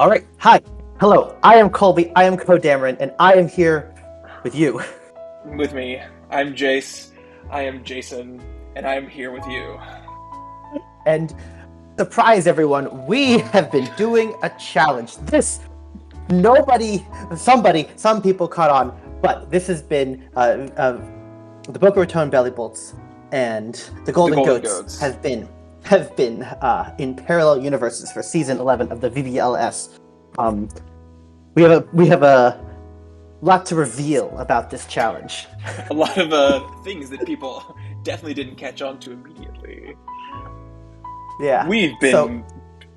All right. Hi. Hello. I am Colby. I am Kodamarin, and I am here with you. With me. I'm Jace. I am Jason, and I'm here with you. And surprise, everyone, we have been doing a challenge. Some people caught on, but this has been the Boca Raton Belly Bolts and the Golden Goats have been in parallel universes for season 11 of the VBLS. We have a lot to reveal about this challenge. A lot of things that people definitely didn't catch on to immediately. Yeah. We've been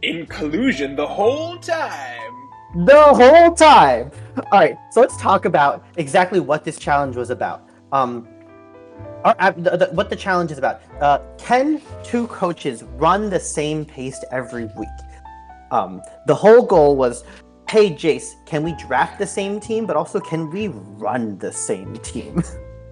in collusion the whole time. The whole time! Alright, so let's talk about exactly what this challenge was about. What the challenge is about. Can two coaches run the same pace every week? The whole goal was, hey Jace, can we draft the same team, but also can we run the same team?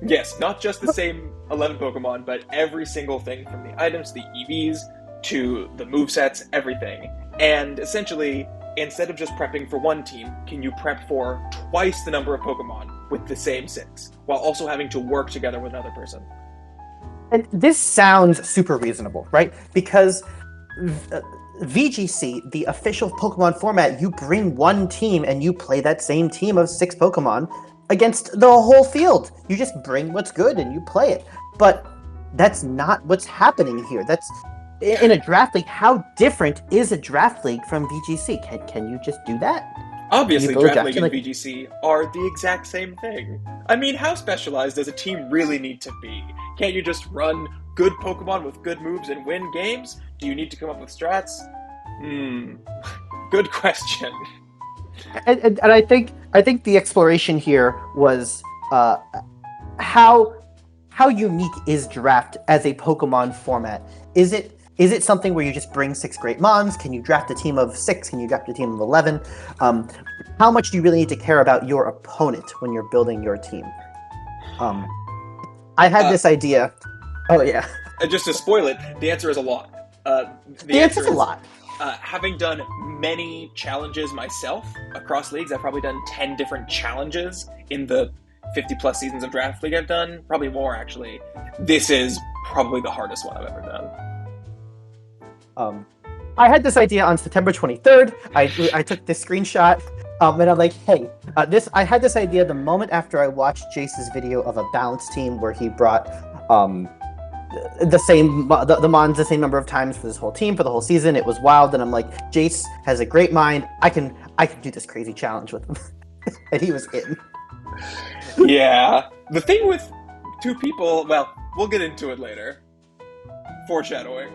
Yes, not just the same 11 Pokemon, but every single thing from the items, the EVs, to the movesets, everything. And essentially, instead of just prepping for one team, can you prep for twice the number of Pokemon with the same 6, while also having to work together with another person? And this sounds super reasonable, right? Because VGC, the official Pokemon format, you bring one team and you play that same team of 6 Pokemon against the whole field. You just bring what's good and you play it. But that's not what's happening here. That's in a draft league. How different is a draft league from VGC? Can you just do that? Obviously, draft league and VGC are the exact same thing. I mean, how specialized does a team really need to be? Can't you just run good Pokemon with good moves and win games? Do you need to come up with strats? Good question. And I think the exploration here was how unique is draft as a Pokemon format? Is it something where you just bring 6 great Mons? Can you draft a team of 6? Can you draft a team of 11? How much do you really need to care about your opponent when you're building your team? I had this idea. Oh yeah. Just to spoil it, the answer is a lot. The answer is a lot. Having done many challenges myself across leagues, I've probably done 10 different challenges in the 50 plus seasons of Draft League I've done, probably more actually. This is probably the hardest one I've ever done. I had this idea on September 23rd. I took this screenshot, and I'm like, hey, I had this idea the moment after I watched Jace's video of a balanced team where he brought the Mons the same number of times for this whole team for the whole season. It was wild, and I'm like, Jace has a great mind. I can do this crazy challenge with him, and he was in. Yeah, the thing with 2 people, well, we'll get into it later. Foreshadowing.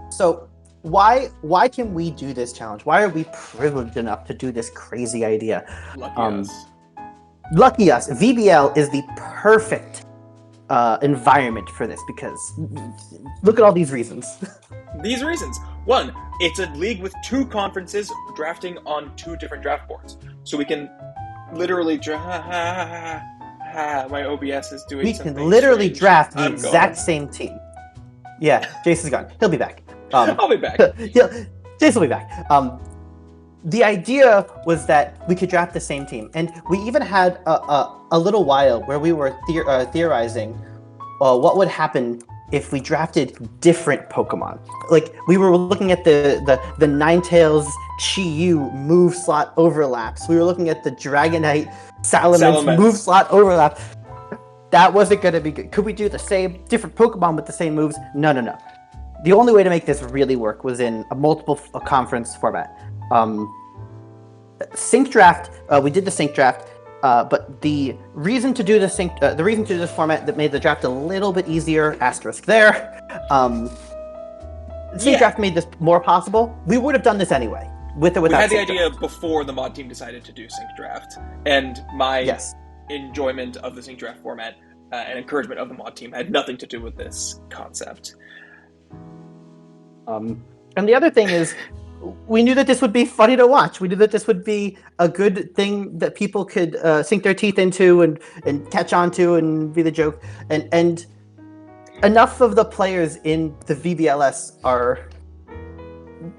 So why can we do this challenge? Why are we privileged enough to do this crazy idea? Lucky us. Lucky us. VBL is the perfect environment for this because look at all these reasons. These reasons. 1, it's a league with 2 conferences drafting on 2 different draft boards. So we can literally my OBS is doing something. We can literally strange. draft the exact same team. Yeah, Jason's gone. He'll be back. I'll be back. Jason will be back. The idea was that we could draft the same team, and we even had a little while where we were theorizing what would happen if we drafted different Pokemon. Like, we were looking at the Ninetales Chi-Yu move slot overlaps. We were looking at the Dragonite Salamence move slot overlap. That wasn't going to be good. Could we do the same, different Pokemon with the same moves? No. The only way to make this really work was in a multiple conference format. Sync draft, we did the sync draft, but the reason to do this format that made the draft a little bit easier, asterisk there, sync draft made this more possible. We would have done this anyway, with or without. We had the sync idea draft. before the mod team decided to do sync draft, and my enjoyment of the sync draft format and encouragement of the mod team had nothing to do with this concept. And the other thing is, we knew that this would be funny to watch. We knew that this would be a good thing that people could sink their teeth into and catch on to and be the joke. And enough of the players in the VBLS are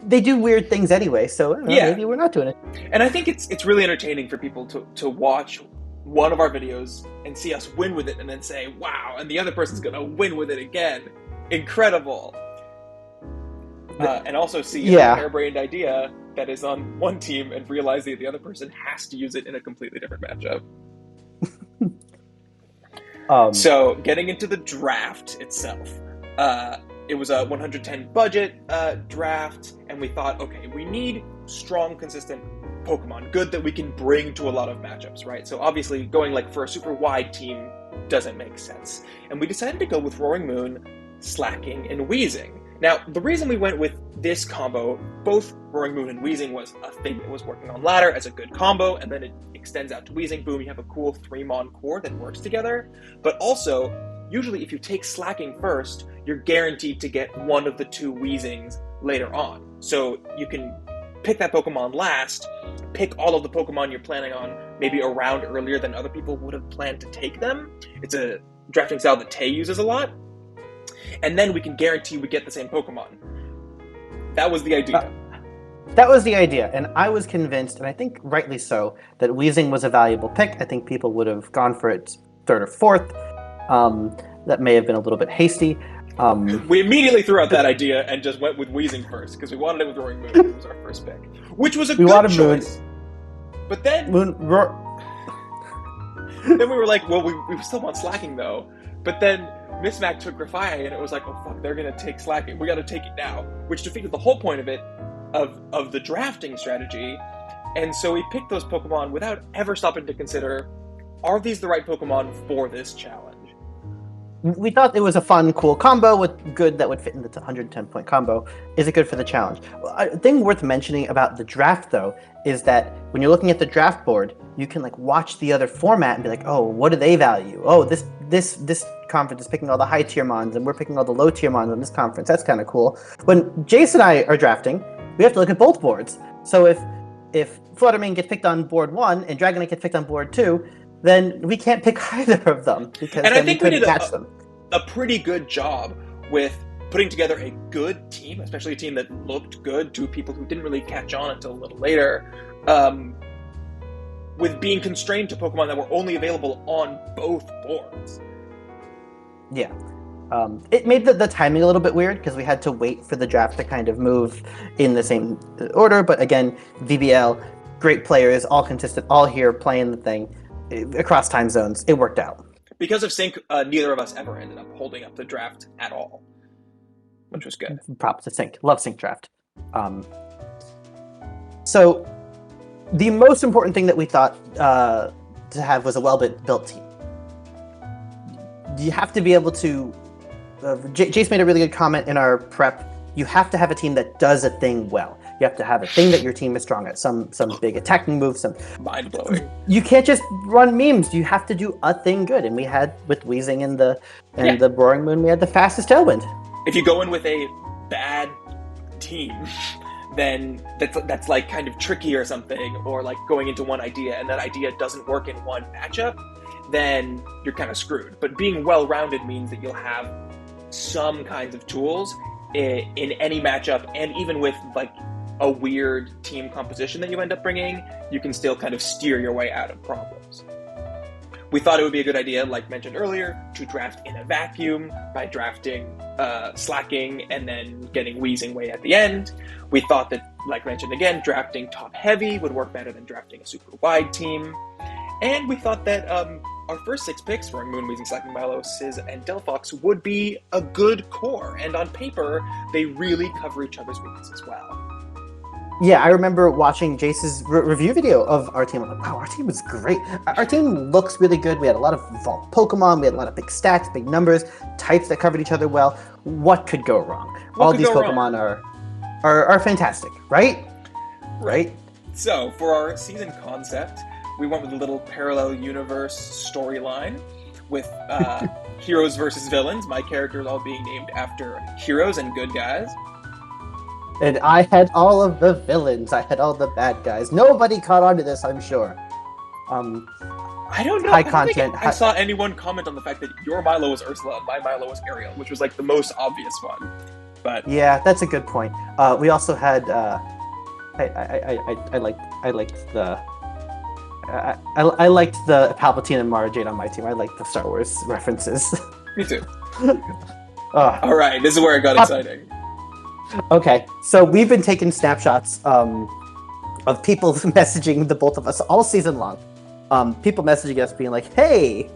they do weird things anyway, so I don't know, Yeah, maybe we're not doing it. and I think it's really entertaining for people to watch one of our videos and see us win with it, and then say, "Wow!" and the other person's gonna win with it again. Incredible. And also see a Yeah. harebrained idea that is on one team and realize that the other person has to use it in a completely different matchup. Um, So, getting into the draft itself, it was a 110 budget draft, and we thought, okay, we need strong, consistent Pokemon, good that we can bring to a lot of matchups, right? So, obviously, going like for a super wide team doesn't make sense. And we decided to go with Roaring Moon, Slacking, and Wheezing. Now, the reason we went with this combo, both Roaring Moon and Wheezing, was a thing that was working on ladder as a good combo, and then it extends out to Wheezing. Boom, you have a cool 3-mon core that works together. But also, usually if you take Slacking first, you're guaranteed to get one of the 2 Wheezings later on. So you can pick that Pokemon last, pick all of the Pokemon you're planning on maybe around earlier than other people would have planned to take them. It's a drafting style that Tay uses a lot. And then we can guarantee we get the same Pokemon. That was the idea. That was the idea, and I was convinced, and I think rightly so, that Weezing was a valuable pick. I think people would have gone for it 3rd or 4th. That may have been a little bit hasty. We immediately threw out that idea and just went with Wheezing first, because we wanted it with Roaring Moon. It was our first pick. Which was a good choice. But then... then we were like, well, we still want Slacking, though. But then Miss Mac took Grafairy, and it was like, oh, fuck, they're going to take Slacking. We got to take it now. Which defeated the whole point of it, of the drafting strategy. And so we picked those Pokemon without ever stopping to consider, are these the right Pokemon for this challenge? We thought it was a fun, cool combo with good that would fit in the 110-point combo. Is it good for the challenge? A thing worth mentioning about the draft, though, is that when you're looking at the draft board, you can like watch the other format and be like, oh, what do they value? Oh, this conference is picking all the high tier mons, and we're picking all the low tier mons on this conference. That's kind of cool. When Jace and I are drafting, we have to look at both boards. So if Fluttermane gets picked on board 1 and Dragonite gets picked on board 2, then we can't pick either of them because and then I think we couldn't match them. A pretty good job with putting together a good team, especially a team that looked good to people who didn't really catch on until a little later, with being constrained to Pokemon that were only available on both boards. Yeah. It made the timing a little bit weird because we had to wait for the draft to kind of move in the same order. But again, VBL, great players, all consistent, all here playing the thing across time zones. It worked out. Because of Sync, neither of us ever ended up holding up the draft at all, which was good. Props to Sync. Love Sync draft. So the most important thing that we thought to have was a well-built team. You have to be able to... Jace made a really good comment in our prep. You have to have a team that does a thing well. You have to have a thing that your team is strong at. Some big attacking move, some... Mind-blowing. You can't just run memes. You have to do a thing good. And we had, with Weezing and the Roaring Moon, we had the fastest Tailwind. If you go in with a bad team, then that's like kind of tricky or something, or like going into one idea and that idea doesn't work in one matchup, then you're kind of screwed. But being well-rounded means that you'll have some kinds of tools in any matchup, and even with like a weird team composition that you end up bringing, you can still kind of steer your way out of problems. We thought it would be a good idea, like mentioned earlier, to draft in a vacuum by drafting Slacking and then getting Weezing way at the end. We thought that, like mentioned again, drafting top-heavy would work better than drafting a super wide team. And we thought that our first 6 picks, Roaring Moon, Weezing, Slacking, Milo, Sizz, and Delphox, would be a good core. And on paper, they really cover each other's weaknesses well. Yeah, I remember watching Jace's review video of our team. I'm like, wow, our team was great. Our team looks really good. We had a lot of evolved Pokemon. We had a lot of big stats, big numbers, types that covered each other well. What could go wrong? All these Pokemon are fantastic, right? Right? So, for our season concept, we went with a little parallel universe storyline with heroes versus villains. My characters all being named after heroes and good guys. And I had all of the villains. I had all the bad guys. Nobody caught on to this, I'm sure. I don't know. I saw anyone comment on the fact that your Milo was Ursula and my Milo was Ariel, which was like the most obvious one. But Yeah, that's a good point. We also had I liked the I liked the Palpatine and Mara Jade on my team. I liked the Star Wars references. me too. uh, All right, this is where it got exciting. okay, so we've been taking snapshots of people messaging the both of us all season long. People messaging us being like, "Hey,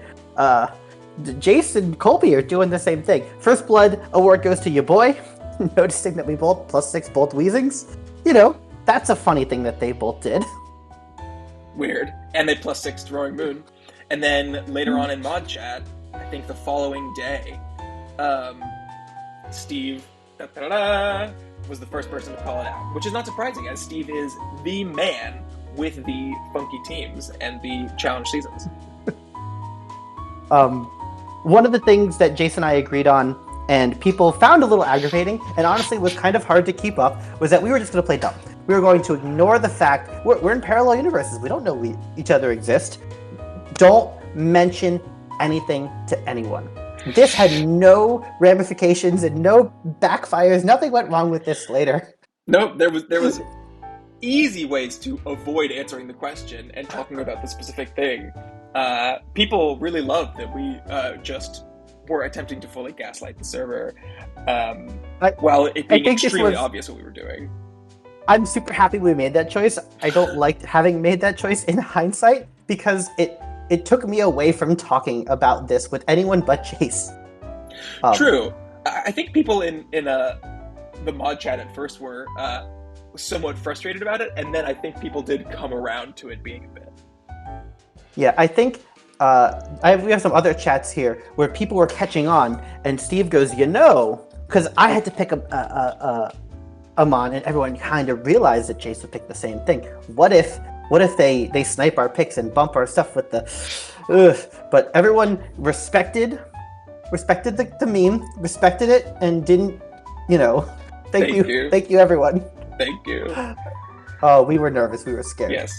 Jason and Colby are doing the same thing. First Blood award goes to your boy." Noticing that we both +6 both Weezings. You know, that's a funny thing that they both did. Weird. And they +6 Throwing Moon. And then later on in mod chat, I think the following day, Steve was the first person to call it out, which is not surprising, as Steve is the man with the funky teams and the challenge seasons. One of the things that Jason and I agreed on, and people found a little aggravating, and honestly was kind of hard to keep up, was that we were just going to play dumb. We were going to ignore the fact we're in parallel universes. We don't know each other exist. Don't mention anything to anyone. This had no ramifications and no backfires. Nothing went wrong with this later. Nope, there was easy ways to avoid answering the question and talking about the specific thing. People really loved that we just were attempting to fully gaslight the server, while it being extremely obvious what we were doing. I'm super happy we made that choice. I don't like having made that choice in hindsight, because it took me away from talking about this with anyone but Chase. True. I think people in the mod chat at first were somewhat frustrated about it, and then I think people did come around to it being a bit. Yeah, I think we have some other chats here where people were catching on, and Steve goes, because I had to pick Amon, and everyone kind of realized that Chase would pick the same thing. What if they snipe our picks and bump our stuff with the... But everyone respected the meme, respected it, and didn't, thank you everyone. Thank you. Oh, we were nervous, we were scared. Yes.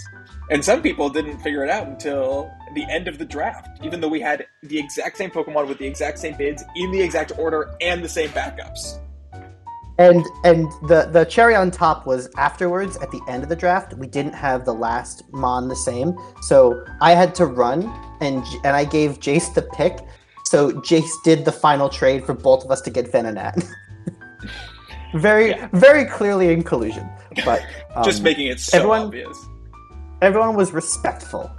And some people didn't figure it out until the end of the draft, even though we had the exact same Pokemon with the exact same bids, in the exact order, and the same backups. And the cherry on top was afterwards, at the end of the draft, we didn't have the last Mon the same. So I had to run, and I gave Jace the pick. So Jace did the final trade for both of us to get Venonat. Very clearly in collusion. But just making it so obvious. Everyone was respectful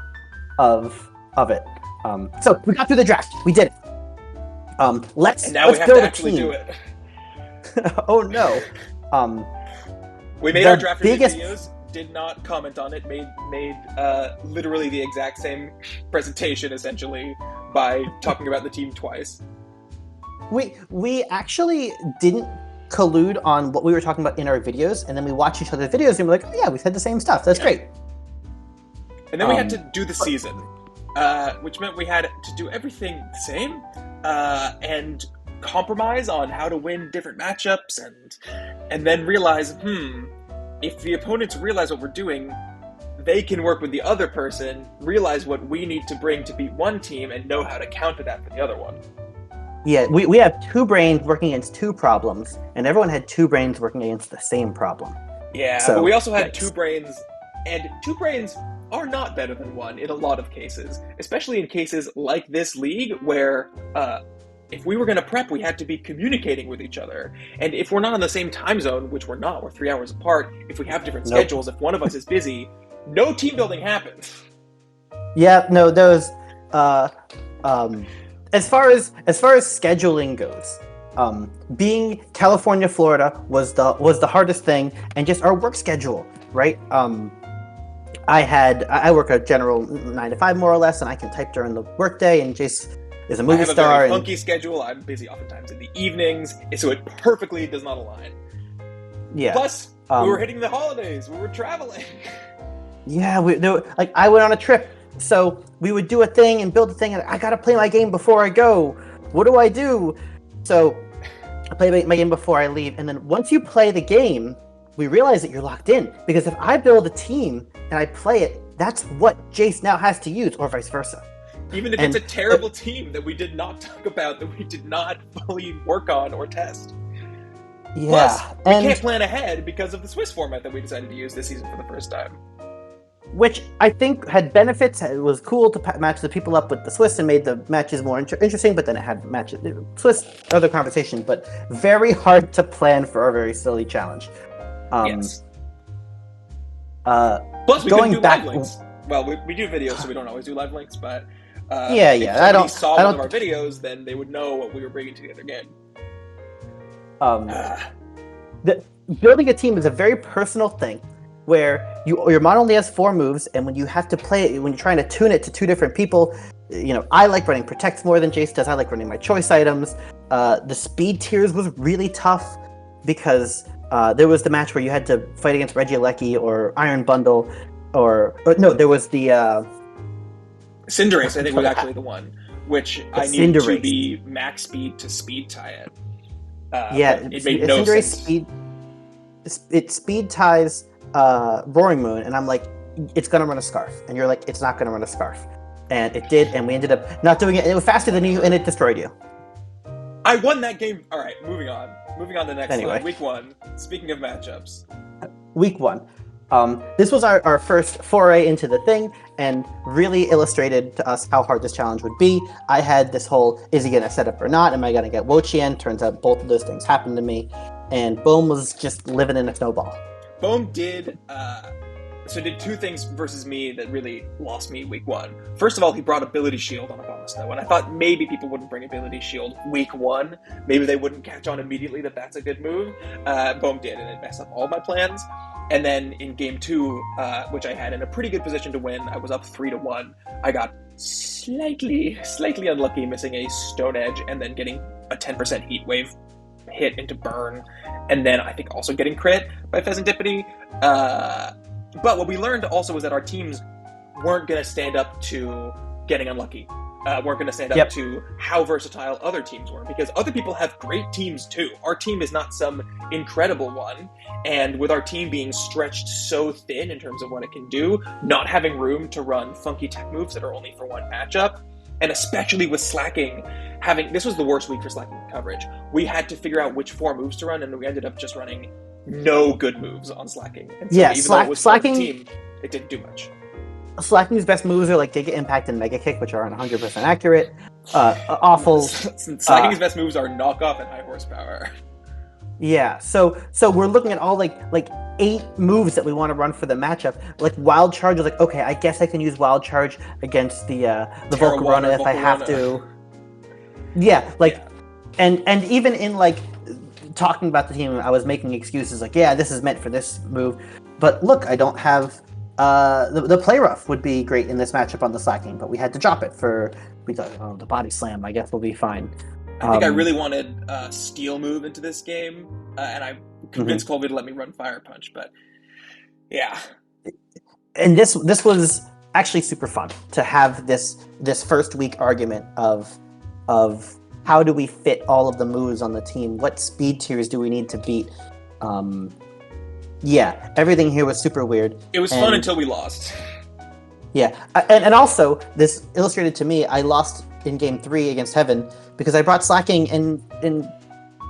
of it. So we got through the draft. We did it. Let's have build to actually a team. Do it. Oh no. We made our draft videos, did not comment on it, made literally the exact same presentation essentially by talking about the team twice. We actually didn't collude on what we were talking about in our videos, and then we watched each other's videos and we're like, oh yeah, we said the same stuff. That's great. And then we had to do the season, which meant we had to do everything the same, and compromise on how to win different matchups, and then realize, if the opponents realize what we're doing, they can work with the other person, realize what we need to bring to beat one team, and know how to counter that for the other one. Yeah, we have two brains working against two problems, and everyone had two brains working against the same problem. Yeah, so, but we also had two brains, and two brains are not better than one in a lot of cases, especially in cases like this league where if we were going to prep, we had to be communicating with each other. And if we're not on the same time zone, which we're not, we're 3 hours apart, if we have different schedules, if one of us is busy, no team building happens. Yeah, no, those as far as scheduling goes, being California, Florida was the hardest thing, and just our work schedule, right? I work a general 9 to 5 more or less, and I can type during the workday, and Jace is a movie star. I have a very funky schedule. I'm busy oftentimes in the evenings, so it perfectly does not align. Yeah. Plus, we were hitting the holidays. We were traveling. Yeah, I went on a trip, so we would do a thing and build a thing, and I gotta play my game before I go. What do I do? So I play my game before I leave, and then once you play the game, we realize that you're locked in. Because if I build a team and I play it, that's what Jace now has to use, or vice versa. Even if it's a terrible team that we did not talk about, that we did not fully work on or test. Plus, Yeah, we and can't plan ahead because of the Swiss format that we decided to use this season for the first time. which I think had benefits. It was cool to match the people up with the Swiss and made the matches more interesting, but then it had matches. Swiss, other conversation, but very hard to plan for a very silly challenge. Yes. Plus, we couldn't do live links. Well, we do videos, so we don't always do live links, but if somebody saw one of our videos, then they would know what we were bringing to the other game. Building a team is a very personal thing, where your mod only has 4 moves, and when you have to play it, when you're trying to tune it to 2 different people, I like running protects more than Jace does. I like running my choice items. The speed tiers was really tough because there was the match where you had to fight against Regieleki or Iron Bundle, or no, there was the Cinderace. I think was actually the one which I needed to be max speed to speed tie it. It made no sense. It speed ties Roaring Moon, and I'm like, it's gonna run a Scarf, and you're like, it's not gonna run a Scarf, and it did, and we ended up not doing it. It was faster than you, and it destroyed you. I won that game. All right, moving on to the next one. Week 1. Speaking of matchups, Week 1. This was our first foray into the thing, and really illustrated to us how hard this challenge would be. I had this whole, is he gonna set up or not? Am I gonna get Wo-Chien? Turns out both of those things happened to me, and Bohm was just living in a snowball. Bohm did 2 things versus me that really lost me week 1. First of all, he brought Ability Shield on Abomasnow, Snow, and I thought maybe people wouldn't bring Ability Shield week 1. Maybe they wouldn't catch on immediately that that's a good move. Bohm did, and it messed up all my plans. And then in game 2, which I had in a pretty good position to win, I was up 3-1. I got slightly unlucky, missing a Stone Edge, and then getting a 10% Heat Wave hit into burn, and then I think also getting crit by Pheasantipity. But what we learned also was that our teams weren't going to stand up to getting unlucky. Weren't going to stand up to how versatile other teams were, because other people have great teams too. Our team is not some incredible one, and with our team being stretched so thin in terms of what it can do, not having room to run funky tech moves that are only for one matchup, and especially with slacking, this was the worst week for slacking coverage. We had to figure out which 4 moves to run, and we ended up just running no good moves on slacking. And so even though it was slacking, team, it didn't do much. Slacking's best moves are like Giga Impact and Mega Kick, which aren't 100% accurate. Awful. Slacking's best moves are Knockoff and High Horsepower. Yeah, so we're looking at all like 8 moves that we want to run for the matchup. Like Wild Charge is like, okay, I guess I can use Wild Charge against the Volcarona if I have to. Yeah, and even in like talking about the team, I was making excuses like, yeah, this is meant for this move, but look, I don't have the Play Rough would be great in this matchup on the slacking, but we had to drop it for the Body Slam. I guess we'll be fine. I think I really wanted a Steel move into this game, and I convinced Colby to let me run Fire Punch, but yeah. And this was actually super fun to have this first week argument of how do we fit all of the moves on the team? What speed tiers do we need to beat? Yeah, everything here was super weird. It was fun until we lost. Yeah, and also, this illustrated to me, I lost in Game 3 against Heaven because I brought Slacking and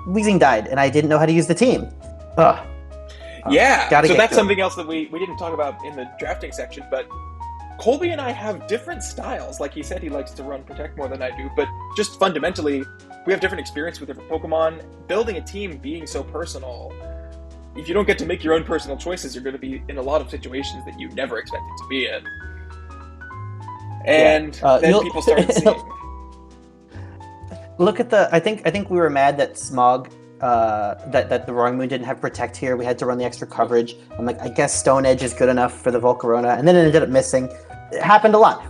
Weezing died, and I didn't know how to use the team. Ugh. Yeah, so that's something else that we didn't talk about in the drafting section, but Colby and I have different styles. Like he said, he likes to run Protect more than I do, but just fundamentally, we have different experience with different Pokemon. Building a team being so personal, if you don't get to make your own personal choices, you're going to be in a lot of situations that you never expected to be in. And then people started seeing. Look at I think we were mad that Smog, that the Roaring Moon didn't have Protect here. We had to run the extra coverage. I'm like, I guess Stone Edge is good enough for the Volcarona, and then it ended up missing. It happened a lot.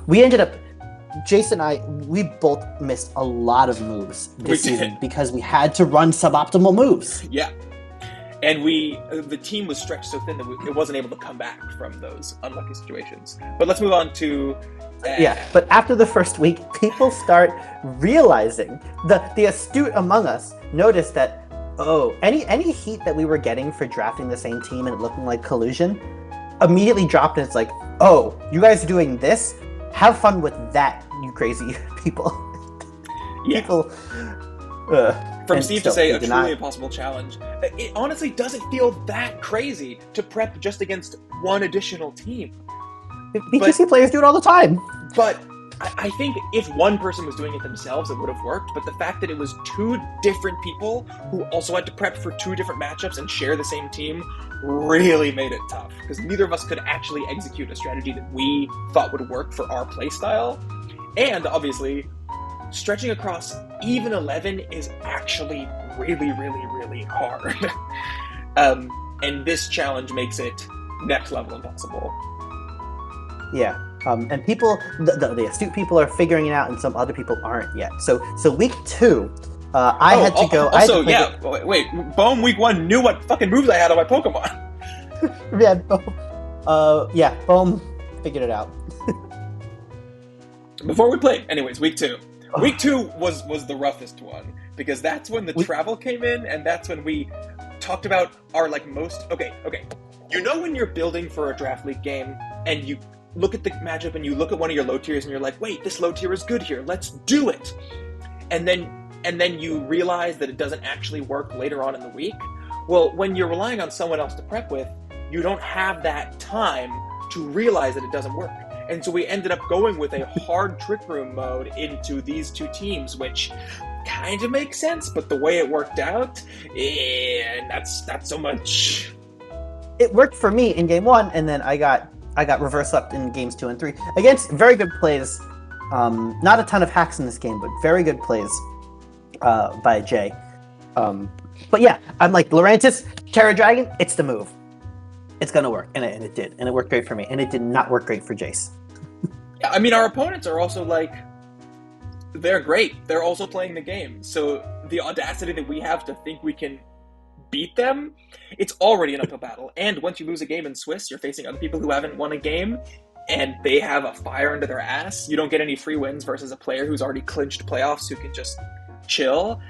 Jason and I, we both missed a lot of moves this season because we had to run suboptimal moves. Yeah. And the team was stretched so thin that it wasn't able to come back from those unlucky situations. But let's move on to... but after the first week, people start realizing, the astute among us noticed that, any heat that we were getting for drafting the same team and it looking like collusion immediately dropped, and it's like, oh, you guys are doing this? Have fun with that, you crazy people. Yeah. People... From And Steve to still, say we a did truly not. impossible challenge. It honestly doesn't feel that crazy to prep just against one additional team. BTC players do it all the time. But I think if one person was doing it themselves, it would have worked. But the fact that it was two different people who also had to prep for two different matchups and share the same team really made it tough. Because neither of us could actually execute a strategy that we thought would work for our playstyle. And obviously, stretching across even 11 is actually really, really, really hard. And this challenge makes it next level impossible. Yeah. And people, the astute people are figuring it out, and some other people aren't yet. So week 2, I had to go. Also, wait, Bohm week 1 knew what fucking moves I had on my Pokemon. Bohm figured it out. Before we played, anyways, week 2. Week 2 was the roughest one, because that's when the travel came in, and that's when we talked about our most. Okay. You know when you're building for a draft league game, and you look at the matchup and you look at one of your low tiers and you're like, wait, this low tier is good here, let's do it. And then you realize that it doesn't actually work later on in the week. Well, when you're relying on someone else to prep with, you don't have that time to realize that it doesn't work. And so we ended up going with a hard trick room mode into these two teams, which kind of makes sense, but the way it worked out, not so much. It worked for me in game 1, and then I got reverse swept in games 2 and 3 against very good plays. Not a ton of hacks in this game, but very good plays by Jay. But yeah, I'm like, Lurantis, Terra Dragon, it's the move. It's gonna work, and it did, and it worked great for me, and it did not work great for Jace. Yeah, I mean, our opponents are also they're great. They're also playing the game, so the audacity that we have to think we can beat them, it's already an uphill battle. And once you lose a game in Swiss, you're facing other people who haven't won a game, and they have a fire under their ass. You don't get any free wins versus a player who's already clinched playoffs who can just chill.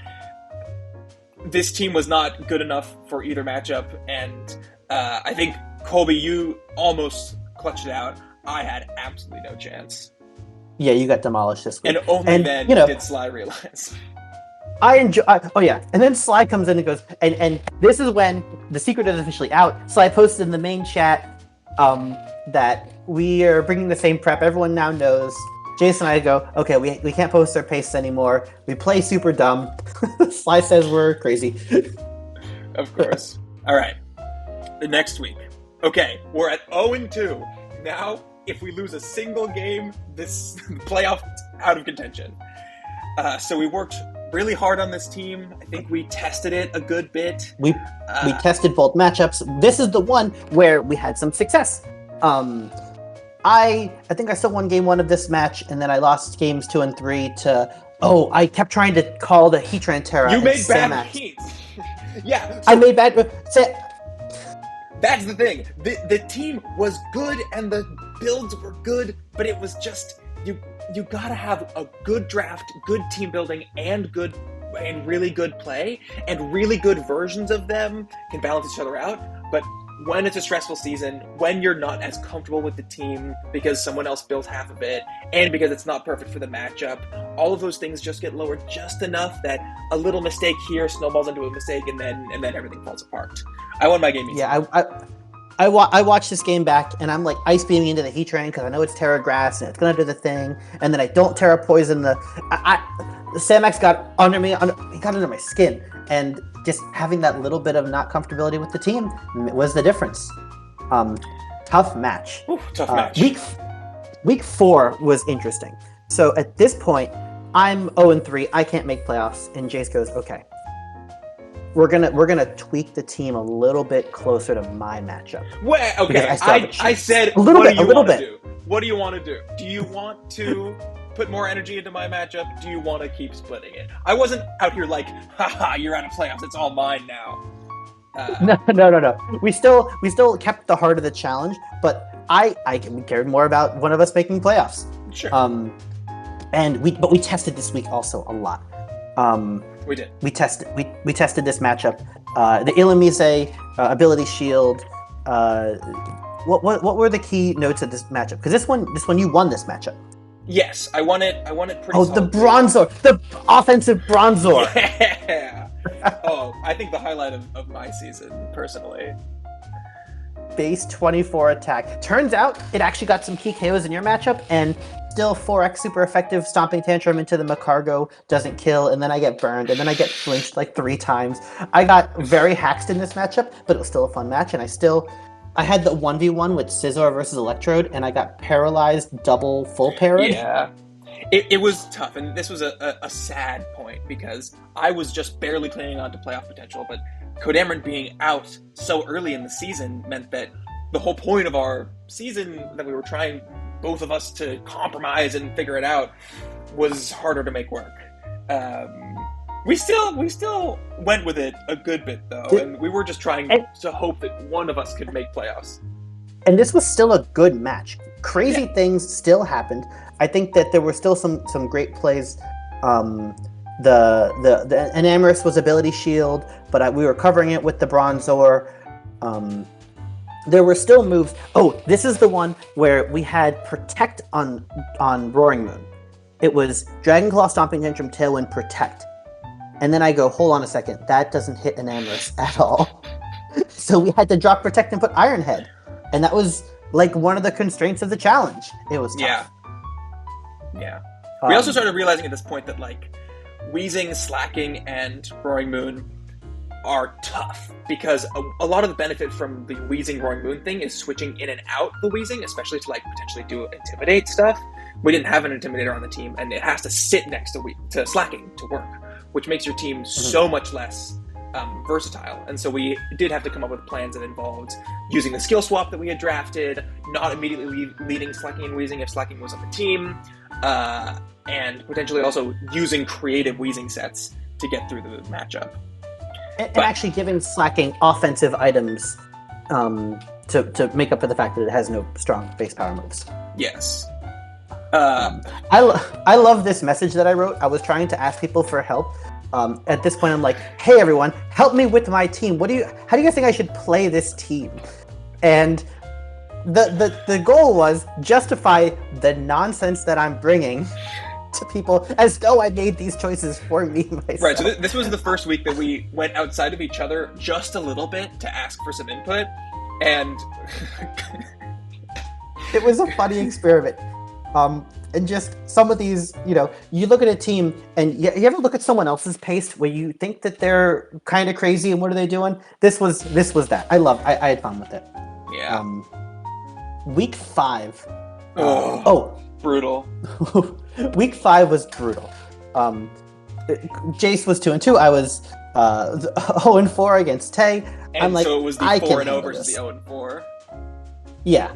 This team was not good enough for either matchup, and I think, Colby, you almost clutched it out. I had absolutely no chance. Yeah, you got demolished this week. And only then did Sly realize. I enjoy. And then Sly comes in and goes, and this is when the secret is officially out. Sly posted in the main chat that we are bringing the same prep. Everyone now knows. Jason and I go, okay, we can't post our pastes anymore. We play super dumb. Sly says we're crazy. Of course. All right. The next week. Okay, we're at 0-2. Now, if we lose a single game, this playoff out of contention. So we worked really hard on this team. I think we tested it a good bit. We tested both matchups. This is the one where we had some success. I think I still won game 1 of this match, and then I lost games 2 and 3 to. I kept trying to call the Heatran Terra. You made bad heats. Yeah, I made bad. That's the thing. The team was good and the builds were good, but it was just you gotta have a good draft, good team building, and really good play, and really good versions of them can balance each other out. But when it's a stressful season, when you're not as comfortable with the team because someone else built half of it, and because it's not perfect for the matchup, all of those things just get lowered just enough that a little mistake here snowballs into a mistake, and then everything falls apart. I won my game easy. Yeah, I watched this game back, and I'm like ice beaming into the Heatran because I know it's Terra Grass and it's gonna do the thing, and then I don't Terra Poison the Samax got under me. He got under my skin, and just having that little bit of not comfortability with the team was the difference. Tough match. Ooh, tough match. Week 4 was interesting. So at this point, I'm 0-3. I can't make playoffs, and Jace goes, okay. We're gonna tweak the team a little bit closer to my matchup. Well, okay, I said a little bit. Do? What do you want to do? Do you want to put more energy into my matchup? Do you want to keep splitting it? I wasn't out here like, haha, you're out of playoffs. It's all mine now. No. We still kept the heart of the challenge, but I cared more about one of us making playoffs. Sure. And we tested this week also a lot. We did. We tested this matchup. The Illumise ability shield. What were the key notes of this matchup? Because this one you won this matchup. Yes, I won it pretty solidly. The Bronzor, the offensive Bronzor. Yeah. Oh, I think the highlight of my season, personally. Base 24 attack. Turns out it actually got some key KOs in your matchup, and still 4x super effective stomping tantrum into the Macargo doesn't kill, and then I get burned, and then I get flinched like 3 times. I got very haxed in this matchup, but it was still a fun match, and I had the 1v1 with Scizor versus Electrode, and I got paralyzed double full parried. Yeah. It was tough, and this was a sad point because I was just barely clinging on to playoff potential, but Kodamaran being out so early in the season meant that the whole point of our season that we were trying, both of us, to compromise and figure it out was harder to make work. We still went with it a good bit, though, and we were just trying to hope that one of us could make playoffs. And this was still a good match. Crazy things still happened. I think that there were still some great plays. The Enamorous was ability shield, but we were covering it with the Bronzor. There were still moves. Oh, this is the one where we had Protect on Roaring Moon. It was Dragon Claw, Stomping Tantrum, Tailwind, Protect. And then I go, hold on a second, that doesn't hit Enamorous at all. So we had to drop Protect and put Iron Head. And that was like one of the constraints of the challenge. It was tough. Yeah. We also started realizing at this point that like Wheezing, Slacking, and Roaring Moon are tough because a lot of the benefit from the Wheezing Roaring Moon thing is switching in and out the Wheezing, especially to like potentially do Intimidate stuff. We didn't have an Intimidator on the team, and it has to sit next to Slacking to work, which makes your team so much less versatile. And so we did have to come up with plans that involved using the skill swap that we had drafted, not immediately leading Slacking and Wheezing if Slacking was on the team, and potentially also using creative Wheezing sets to get through the matchup. And actually giving Slacking offensive items to make up for the fact that it has no strong base power moves. Yes. I love this message that I wrote. I was trying to ask people for help. At this point, I'm like, hey, everyone, help me with my team. How do you guys think I should play this team? And the goal was justify the nonsense that I'm bringing to people as though I made these choices for me myself. Right, so this was the first week that we went outside of each other just a little bit to ask for some input, and it was a funny experiment. And just some of these, you look at a team and you ever look at someone else's pace where you think that they're kind of crazy and what are they doing? This was that. I had fun with it. Yeah. Week 5. Brutal. Week 5 was brutal. Jace was 2-2. I was 0-4 against Tay. And I'm like, so it was the 4-0 versus the 0-4. Yeah.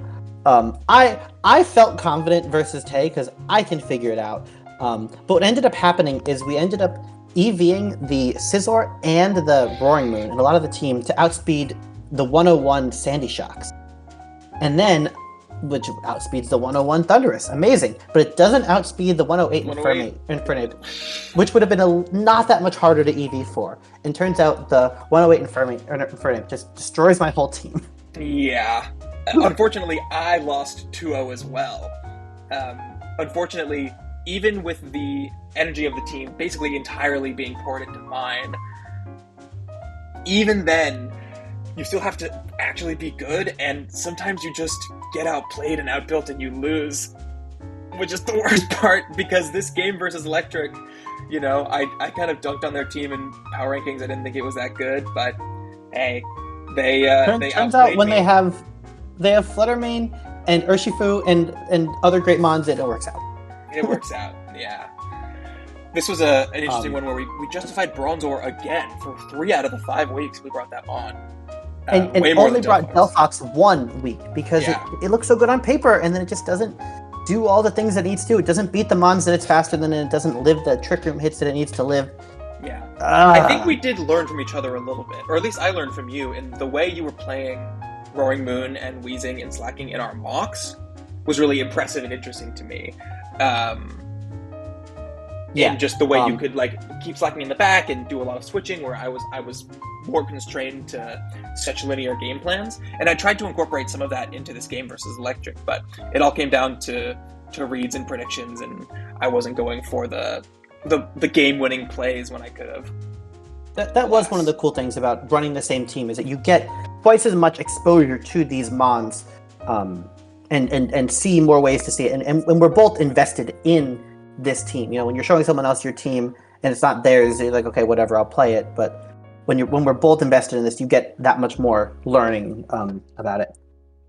I felt confident versus Tay because I can figure it out. But what ended up happening is we ended up EVing the Scizor and the Roaring Moon and a lot of the team to outspeed the 101 Sandy Shocks. And then, which outspeeds the 101 Thunderous. Amazing. But it doesn't outspeed the 108 Infernape, which would have been not that much harder to EV for. And turns out the 108 Infernape just destroys my whole team. Yeah. Unfortunately, I lost 2-0 as well. Unfortunately, even with the energy of the team basically entirely being poured into mine, even then, you still have to actually be good, and sometimes you just get outplayed and outbuilt and you lose, which is the worst part, because this game versus Electric, I kind of dunked on their team in power rankings. I didn't think it was that good, but hey, they turns out when they have Fluttermane and Urshifu and other great mons, it works out. It works out, yeah. This was an interesting one where we justified Bronzor again for 3 out of the 5 weeks we brought that on. And only brought Delphox 1 week because it looks so good on paper, and then it just doesn't do all the things that it needs to. It doesn't beat the mons that it's faster than, and it doesn't live the Trick Room hits that it needs to live. Yeah. I think we did learn from each other a little bit, or at least I learned from you, in the way you were playing Roaring Moon and Wheezing and Slacking in our mocks was really impressive and interesting to me. And just the way you could keep Slacking in the back and do a lot of switching, where I was more constrained to such linear game plans, and I tried to incorporate some of that into this game versus Electric, but it all came down to reads and predictions, and I wasn't going for the game-winning plays when I could have. That was one of the cool things about running the same team is that you get twice as much exposure to these mons, and see more ways to see it. And we're both invested in this team. When you're showing someone else your team and it's not theirs, you're like, okay, whatever, I'll play it. But when we're both invested in this, you get that much more learning about it.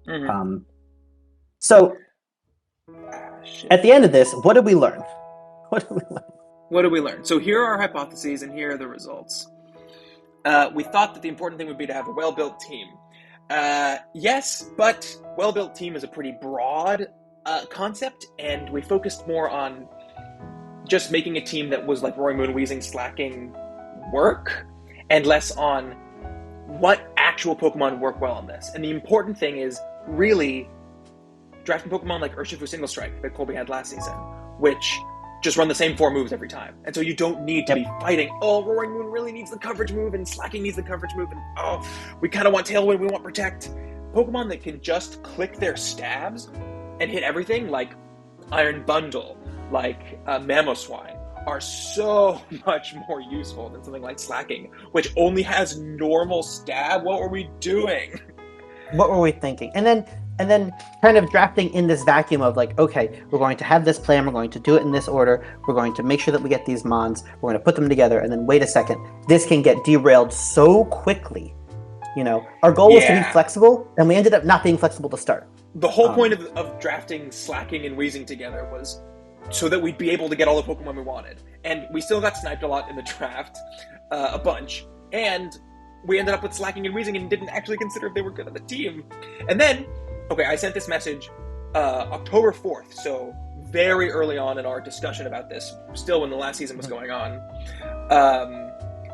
Mm-hmm. So at the end of this, what did we learn? What did we learn? So here are our hypotheses, and here are the results. We thought that the important thing would be to have a well-built team. Yes, but well-built team is a pretty broad concept, and we focused more on just making a team that was like Roaring Moon, Weezing, Slacking work, and less on what actual Pokemon work well on this. And the important thing is really drafting Pokemon like Urshifu Single Strike that Colby had last season, which just run the same 4 moves every time. And so you don't need to be fighting, oh, Roaring Moon really needs the coverage move, and Slacking needs the coverage move, and oh, we kind of want Tailwind, we want Protect. Pokemon that can just click their stabs and hit everything, like Iron Bundle, like Mamoswine, are so much more useful than something like Slacking, which only has normal stab. What were we doing? What were we thinking? And then kind of drafting in this vacuum of like, okay, we're going to have this plan, we're going to do it in this order, we're going to make sure that we get these mons, we're going to put them together, and then wait a second, this can get derailed so quickly. Our goal was to be flexible, and we ended up not being flexible to start. The whole point of drafting Slacking and Weezing together was so that we'd be able to get all the Pokemon we wanted. And we still got sniped a lot in the draft, a bunch, and we ended up with Slacking and Weezing and didn't actually consider if they were good on the team. And then, okay, I sent this message October 4th, so very early on in our discussion about this, still when the last season was going on.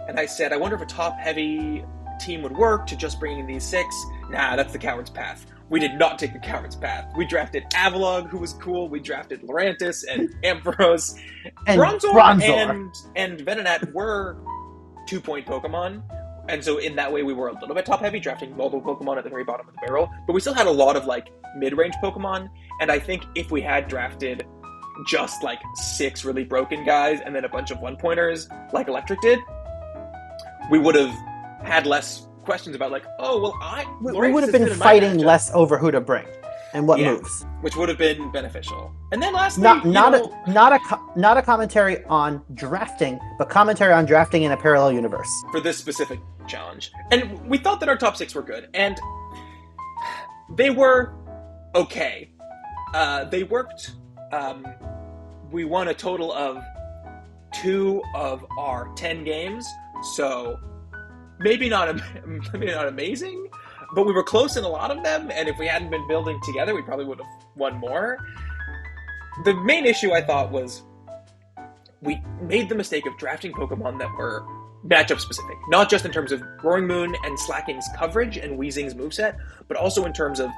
And I said, I wonder if a top-heavy team would work to just bring in these 6. Nah, that's the coward's path. We did not take the coward's path. We drafted Avalugg, who was cool. We drafted Lurantis and Ampharos. And Bronzor and Venonat were 2-point Pokemon. And so in that way, we were a little bit top-heavy, drafting multiple Pokemon at the very bottom of the barrel. But we still had a lot of, mid-range Pokemon. And I think if we had drafted just, 6 really broken guys and then a bunch of one-pointers, like Electric did, we would have had less questions about, we would have been fighting less over who to bring and what moves. Which would have been beneficial. And then lastly... Not a commentary on drafting, but commentary on drafting in a parallel universe. For this specific challenge. And we thought that our top 6 were good. And they were okay. They worked. We won a total of 2 of our 10 games. So maybe not amazing, but we were close in a lot of them. And if we hadn't been building together, we probably would have won more. The main issue, I thought, was we made the mistake of drafting Pokemon that were matchup specific, not just in terms of Roaring Moon and Slacking's coverage and Weezing's moveset, but also in terms of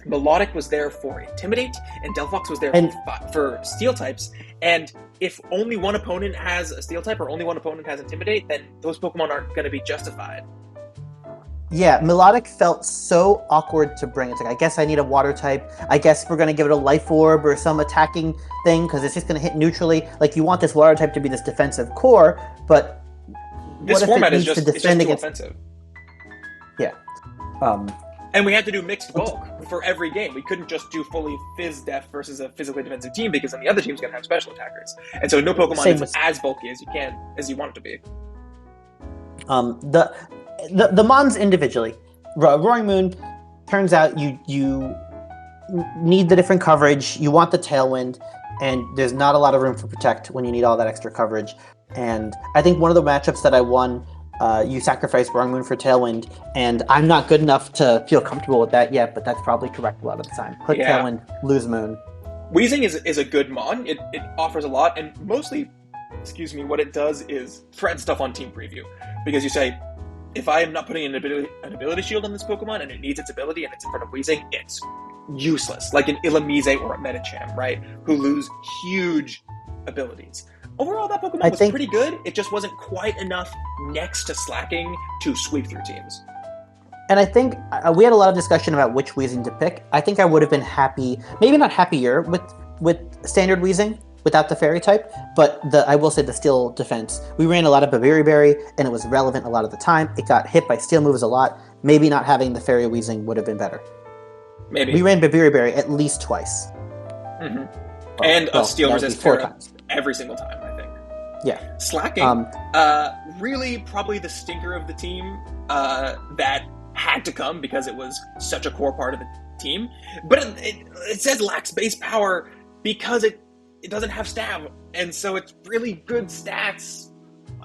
Melodic was there for Intimidate, and Delphox was there for Steel types, and if only one opponent has a Steel type or only one opponent has Intimidate, then those Pokemon aren't going to be justified. Yeah, Melodic felt so awkward to bring. It's like, I guess I need a Water type. I guess we're going to give it a Life Orb or some attacking thing because it's just going to hit neutrally. You want this Water type to be this defensive core, but this what format if is just defend too against... offensive. Yeah. And we had to do mixed bulk for every game. We couldn't just do fully Phys Def versus a physically defensive team because then the other team's going to have special attackers. And so no Pokemon is as bulky as you want it to be. The Mons individually, Roaring Moon, turns out you need the different coverage, you want the Tailwind, and there's not a lot of room for Protect when you need all that extra coverage. And I think one of the matchups that I won, you sacrificed Roaring Moon for Tailwind, and I'm not good enough to feel comfortable with that yet, but that's probably correct a lot of the time. Click Tailwind, lose Moon. Weezing is a good Mon. It offers a lot, and mostly, what it does is thread stuff on Team Preview. Because you say, if I am not putting an ability shield on this Pokemon and it needs its ability and it's in front of Weezing, it's useless. Like an Illumise or a Medicham, right? Who lose huge abilities. Overall, that Pokemon was pretty good. It just wasn't quite enough next to Slacking to sweep through teams. And I think we had a lot of discussion about which Weezing to pick. I think I would have been happy, maybe not happier, with Standard Weezing. without the fairy type, but I will say the steel defense, we ran a lot of Babiri and it was relevant a lot of the time. It got hit by steel moves a lot. Maybe not having the fairy wheezing would have been better. Maybe. We ran Babiri at least twice. Mm-hmm. And a steel resist Terra every single time, I think. Yeah. Slacking, really probably the stinker of the team that had to come because it was such a core part of the team. But it says lacks base power because it doesn't have stab. And so it's really good stats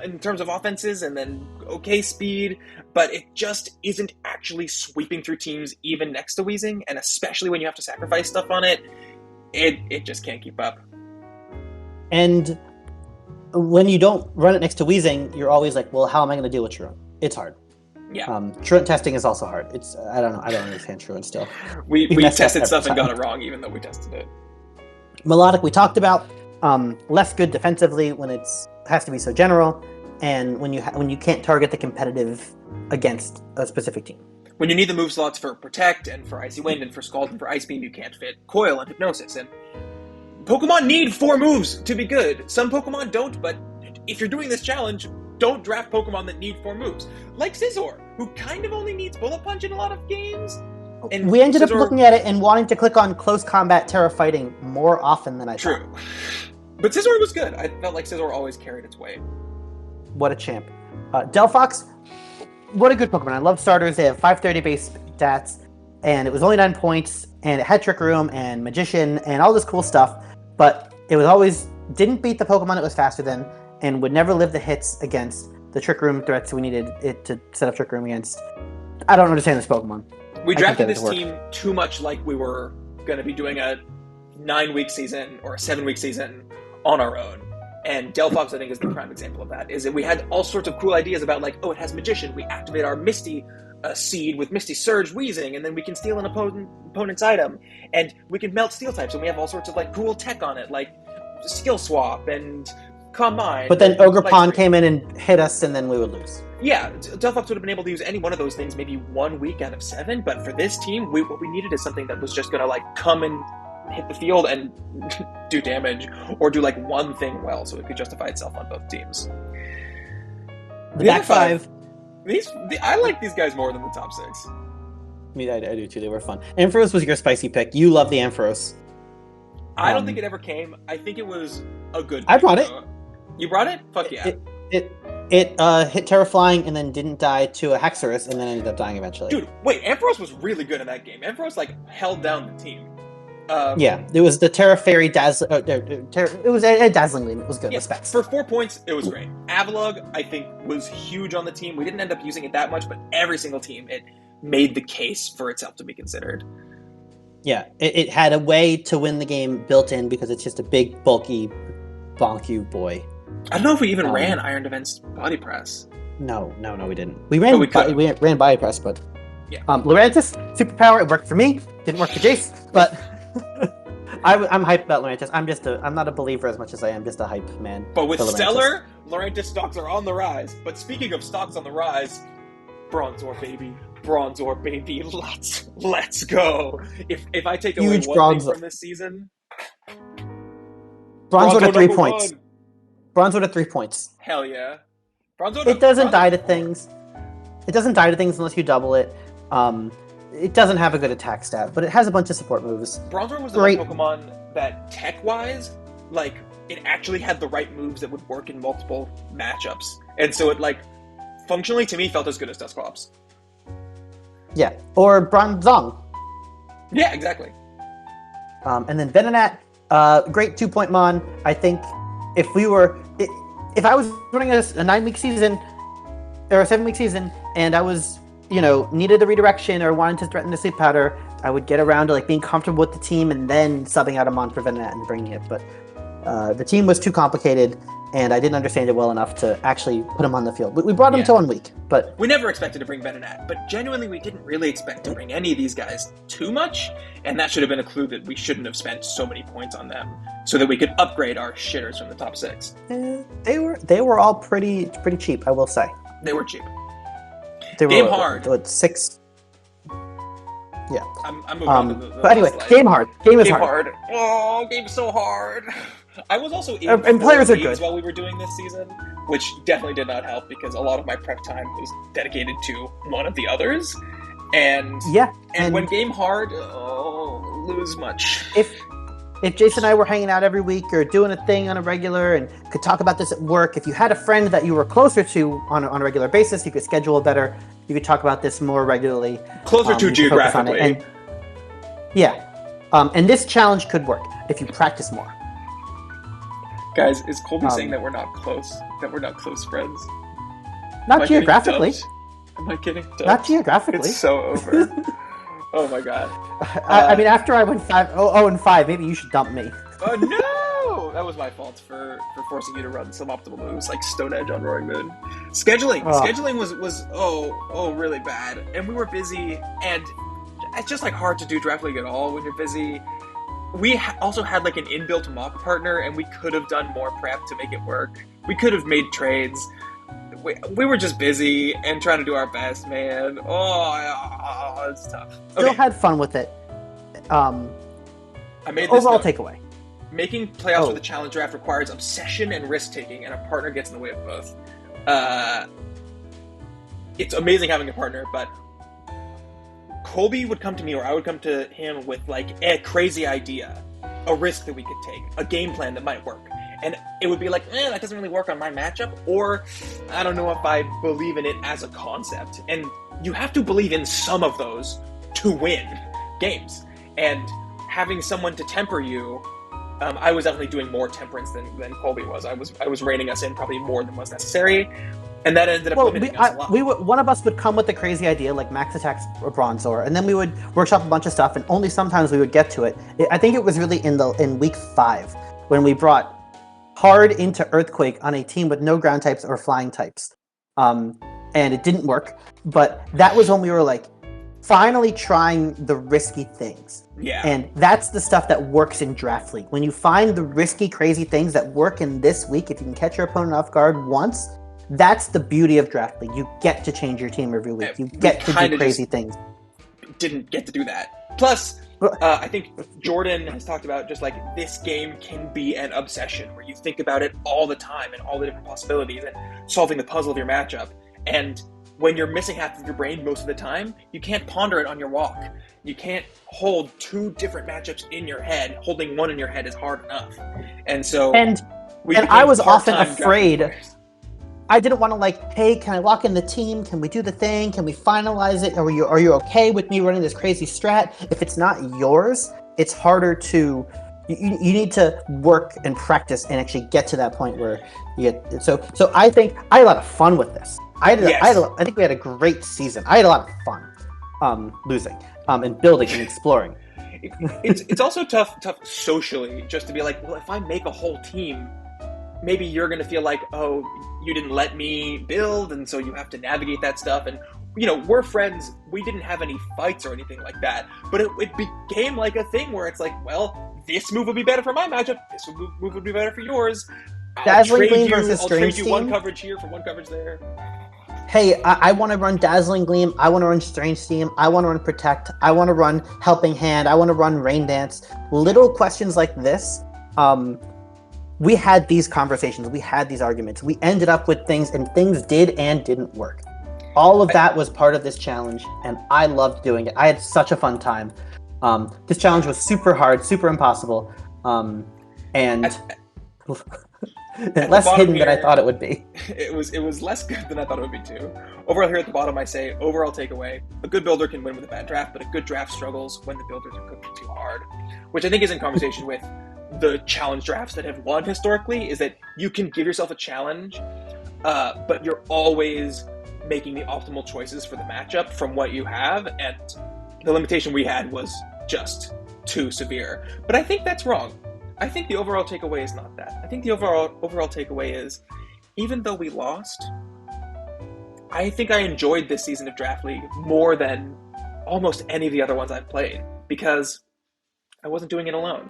in terms of offenses and then okay speed, but it just isn't actually sweeping through teams even next to Wheezing, and especially when you have to sacrifice stuff on it, it just can't keep up. And when you don't run it next to Wheezing, you're always like, well, how am I going to deal with Truant? It's hard. Yeah. Truant testing is also hard. I don't know. I don't understand Truant still. We tested stuff and got it wrong, even though we tested it. Melodic, we talked about. Less good defensively when it has to be so general, and when you can't target the competitive against a specific team. When you need the move slots for Protect and for Icy Wind and for Scald and for Ice Beam, you can't fit Coil and Hypnosis. And Pokemon need 4 moves to be good. Some Pokemon don't, but if you're doing this challenge, don't draft Pokemon that need 4 moves. Like Scizor, who kind of only needs Bullet Punch in a lot of games. And we ended up looking at it and wanting to click on Close Combat Terra Fighting more often than I thought. True. But Scizor was good. I felt like Scizor always carried its weight. What a champ. Delphox, what a good Pokemon. I love starters. They have 530 base stats, and it was only 9 points, and it had Trick Room and Magician and all this cool stuff, but it was always didn't beat the Pokemon it was faster than, and would never live the hits against the Trick Room threats we needed it to set up Trick Room against. I don't understand this Pokemon. We drafted this team too much like we were going to be doing a 9-week season or a 7-week season on our own. And Delphox, I think, is the prime example of that. Is that we had all sorts of cool ideas about, like, oh, it has Magician. We activate our Misty seed with Misty Surge Wheezing, and then we can steal an opponent's item. And we can melt Steel types, and we have all sorts of, like, cool tech on it, like Skill Swap and Calm Mind. But then Ogerpon came in and hit us, and then we would lose. Yeah, Delphox would have been able to use any one of those things maybe 1 week out of 7, but for this team, what we needed is something that was just going to, like, come and hit the field and do damage, or do, like, one thing well so it could justify itself on both teams. The back 5... I like these guys more than the top 6. I mean, I do too. They were fun. Ampharos was your spicy pick. You love the Ampharos. I don't think it ever came. I think it was a good pick. I brought it. You brought it? Fuck yeah. It hit Terra Flying and then didn't die to a Hexorus and then ended up dying eventually. Dude, wait, Ampharos was really good in that game. Ampharos, like, held down the team. Yeah, it was the Terra Fairy Dazzling. It was a Dazzling Gleam. It was good. Yeah, Respects. For 4 points, it was great. Avalugg, I think, was huge on the team. We didn't end up using it that much, but every single team, it made the case for itself to be considered. Yeah, it had a way to win the game built in because it's just a big, bulky, bonk you boy. I don't know if we even ran Iron Defense Body Press. No, we didn't. We ran Body Press, but yeah. Lurantis, superpower, it worked for me. Didn't work for Jace, but I'm hyped about Lurantis. I'm not a believer as much as I am just a hype man. But with Stellar, Lurantis stocks are on the rise. But speaking of stocks on the rise, Bronzor baby, let's go. If I take away one thing from this season, Bronzor to 3 points. Bronzor to 3 points. Hell yeah. It doesn't die to things. It doesn't die to things unless you double it. It doesn't have a good attack stat, but it has a bunch of support moves. Bronzor was the one Pokemon that, tech-wise, like, it actually had the right moves that would work in multiple matchups. And so it, like, functionally, to me, felt as good as Dusclops. Yeah, or Bronzong. Yeah, exactly. And then Venonat, great 2-point mon. I think if I was running a 9-week season, or a 7-week season, and I was, needed a redirection or wanted to threaten the Sleep Powder, I would get around to, like, being comfortable with the team and then subbing out a mon for Venonat and bringing it. But the team was too complicated, and I didn't understand it well enough to actually put him on the field. We brought him to 1 week, but... We never expected to bring Venonat, but genuinely we didn't really expect to bring any of these guys too much, and that should have been a clue that we shouldn't have spent so many points on them, so that we could upgrade our shitters from the top 6. They were all pretty cheap, I will say. They were cheap. Game hard. 6... Yeah. I'm moving on to the but anyway, game hard. Game is hard. Oh, game's so hard. I was also in And 4 players are leagues good. while we were doing this season, which definitely did not help because a lot of my prep time was dedicated to one of the others. And Yeah, when and game hard, oh, lose much. if Jason and I were hanging out every week or doing a thing on a regular and could talk about this at work, if you had a friend that you were closer to on a regular basis, you could schedule better. You could talk about this more regularly. Closer to You could focus on it, geographically. and yeah, and this challenge could work if you practice more. Guys, is Colby saying Um, that we're not close? That we're not close friends? Am Not I getting geographically. dumped? Am I getting dumped? Not geographically. It's so over. Oh my god. I mean, after I went 0-5, maybe you should dump me. Oh no! That was my fault for forcing you to run some optimal moves like Stone Edge on Roaring Moon. Scheduling was really bad, and we were busy, and it's just like hard to do draft league at all when you're busy. We also had like an inbuilt mock partner, and we could have done more prep to make it work. We could have made trades. We were just busy and trying to do our best, man. Oh, it's tough. Still had fun with it. I made this Overall note. takeaway. Making playoffs with a challenge draft requires obsession and risk-taking, and a partner gets in the way of both. It's amazing having a partner, but Colby would come to me, or I would come to him with like a crazy idea, a risk that we could take, a game plan that might work. And it would be like, that doesn't really work on my matchup, or I don't know if I believe in it as a concept. And you have to believe in some of those to win games. And having someone to temper you, I was definitely doing more temperance than Colby was. I was reining us in probably more than was necessary. And that ended up limiting us a lot. One of us would come with a crazy idea, like Max attacks a Bronzor, and then we would workshop a bunch of stuff, and only sometimes we would get to it. I think it was really in week 5 when we brought hard into Earthquake on a team with no ground types or flying types. And it didn't work, but that was when we were like finally trying the risky things. Yeah. And that's the stuff that works in Draft League. When you find the risky, crazy things that work in this week, if you can catch your opponent off guard once, that's the beauty of Draft League. You get to change your team every week. You get to do crazy things. Didn't get to do that. Plus, I think Jordan has talked about just like this game can be an obsession where you think about it all the time and all the different possibilities and solving the puzzle of your matchup. And when you're missing half of your brain most of the time, you can't ponder it on your walk. You can't hold 2 different matchups in your head. Holding one in your head is hard enough. And so, and I was often afraid. I didn't want to like, hey, can I lock in the team? Can we do the thing? Can we finalize it? Are you okay with me running this crazy strat? If it's not yours, it's harder to. You need to work and practice and actually get to that point where you get. So I think I had a lot of fun with this. I think we had a great season. I had a lot of fun losing and building and exploring. It's also tough socially just to be like, well, if I make a whole team, maybe you're going to feel like, oh, you didn't let me build, and so you have to navigate that stuff. And, we're friends. We didn't have any fights or anything like that. But it became like a thing where it's like, well, this move would be better for my matchup. This move would be better for yours. I'll trade you one coverage here for one coverage there. Hey, I want to run Dazzling Gleam. I want to run Strange Steam. I want to run Protect. I want to run Helping Hand. I want to run Rain Dance. Little questions like this. We had these conversations. We had these arguments. We ended up with things, and things did and didn't work. All of that was part of this challenge, and I loved doing it. I had such a fun time. This challenge was super hard, super impossible, and less hidden than I thought it would be. It was less good than I thought it would be too. Overall here at the bottom, I say, overall takeaway, a good builder can win with a bad draft, but a good draft struggles when the builders are cooking too hard, which I think is in conversation with the challenge drafts that have won historically, is that you can give yourself a challenge, but you're always making the optimal choices for the matchup from what you have, and the limitation we had was just too severe. But I think that's wrong. I think the overall takeaway is not that. I think the overall takeaway is, even though we lost, I think I enjoyed this season of Draft League more than almost any of the other ones I've played, because I wasn't doing it alone.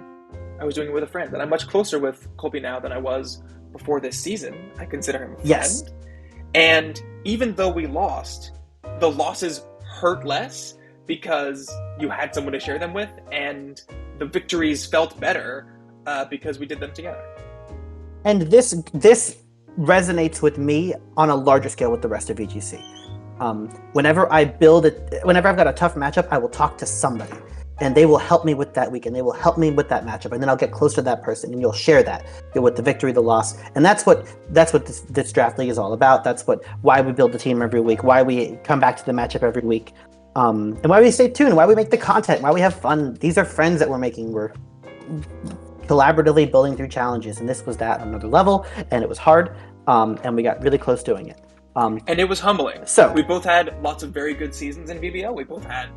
I was doing it with a friend, and I'm much closer with Colby now than I was before this season. I consider him a friend. Yes. And even though we lost, the losses hurt less because you had someone to share them with, and the victories felt better because we did them together. And this resonates with me on a larger scale with the rest of VGC. Whenever I've got a tough matchup, I will talk to somebody, and they will help me with that week, and they will help me with that matchup, and then I'll get closer to that person, and you'll share that with the victory, the loss, and that's what this draft league is all about. That's why we build the team every week, why we come back to the matchup every week, and why we stay tuned, why we make the content, why we have fun. These are friends that we're making. We're collaboratively building through challenges, and this was that on another level, and it was hard, and we got really close doing it. And it was humbling. So we both had lots of very good seasons in VBL. We both had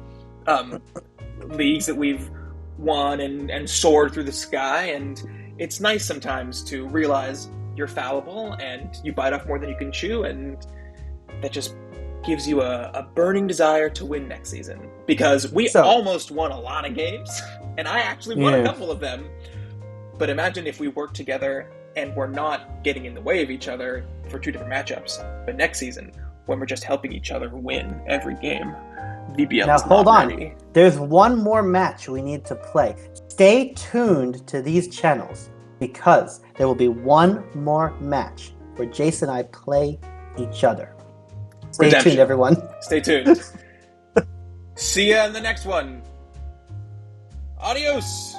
leagues that we've won and soared through the sky, and it's nice sometimes to realize you're fallible and you bite off more than you can chew, and that just gives you a burning desire to win next season, because we almost won a lot of games, and I actually won a couple of them. But imagine if we work together and we're not getting in the way of each other for two different matchups. But next season, when we're just helping each other win every game, VBL now is hold not on. ready. There's one more match we need to play. Stay tuned to these channels, because there will be one more match where Jason and I play each other. Stay tuned, everyone. Stay tuned. See ya in the next one. Adios.